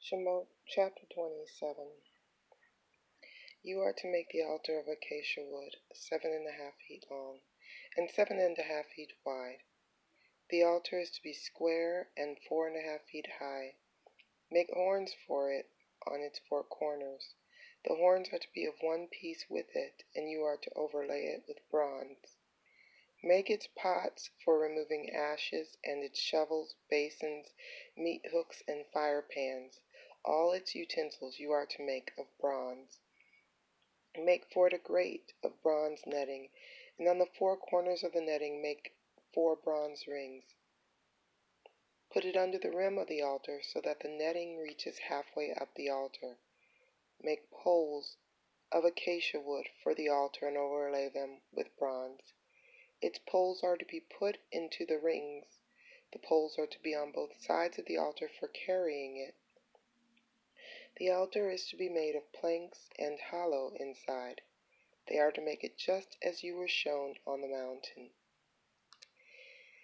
Shemot, chapter 27. You are to make the altar of acacia wood, 7.5 feet long, and 7.5 feet wide. The altar is to be square and 4.5 feet high. Make horns for it on its 4 corners. The horns are to be of one piece with it, and you are to overlay it with bronze. Make its pots for removing ashes, and its shovels, basins, meat hooks, and fire pans. All its utensils you are to make of bronze. Make for it a grate of bronze netting, and on the 4 corners of the netting make 4 bronze rings. Put it under the rim of the altar so that the netting reaches halfway up the altar. Make poles of acacia wood for the altar and overlay them with bronze. Its poles are to be put into the rings. The poles are to be on both sides of the altar for carrying it. The altar is to be made of planks and hollow inside. They are to make it just as you were shown on the mountain.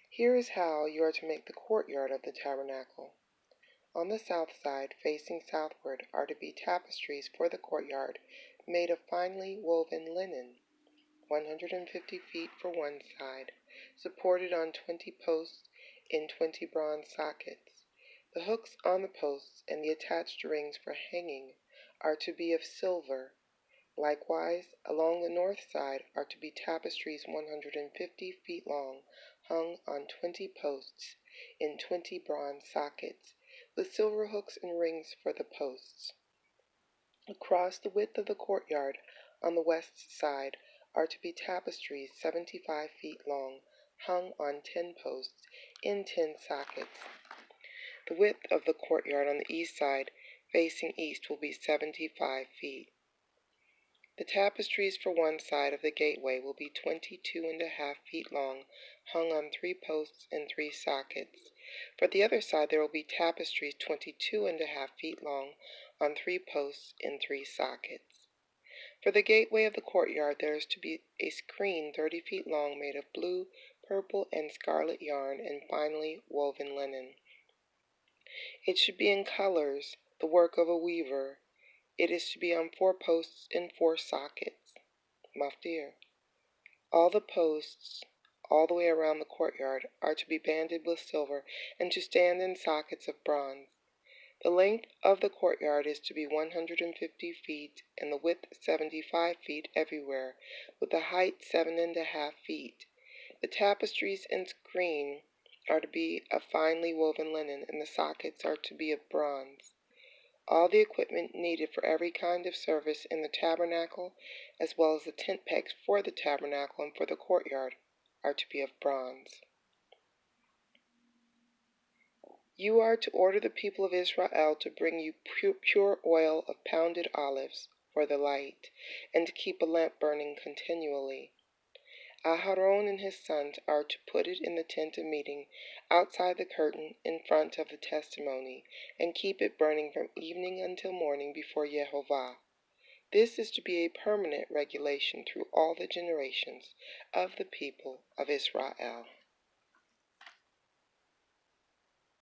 Here is how you are to make the courtyard of the tabernacle. On the south side, facing southward, are to be tapestries for the courtyard made of finely woven linen, 150 feet for one side, supported on 20 posts in 20 bronze sockets. The hooks on the posts and the attached rings for hanging are to be of silver. Likewise, along the north side are to be tapestries 150 feet long, hung on 20 posts in 20 bronze sockets, with silver hooks and rings for the posts. Across the width of the courtyard on the west side are to be tapestries 75 feet long, hung on 10 posts in 10 sockets. The width of the courtyard on the east side, facing east, will be 75 feet. The tapestries for one side of the gateway will be 22.5 feet long, hung on 3 posts and 3 sockets. For the other side there will be tapestries 22.5 feet long, on 3 posts and 3 sockets. For the gateway of the courtyard there is to be a screen 30 feet long made of blue, purple, and scarlet yarn and finely woven linen. It should be in colors, the work of a weaver. It is to be on 4 posts and 4 sockets. Maftir. All the posts, all the way around the courtyard, are to be banded with silver and to stand in sockets of bronze. The length of the courtyard is to be 150 feet and the width 75 feet everywhere, with the height 7.5 feet. The tapestries and screen are to be of finely woven linen, and the sockets are to be of bronze. All the equipment needed for every kind of service in the tabernacle, as well as the tent pegs for the tabernacle and for the courtyard, are to be of bronze. You are to order the people of Israel to bring you pure oil of pounded olives for the light, and to keep a lamp burning continually. Aharon and his sons are to put it in the tent of meeting, outside the curtain, in front of the testimony, and keep it burning from evening until morning before Yehovah. This is to be a permanent regulation through all the generations of the people of Israel.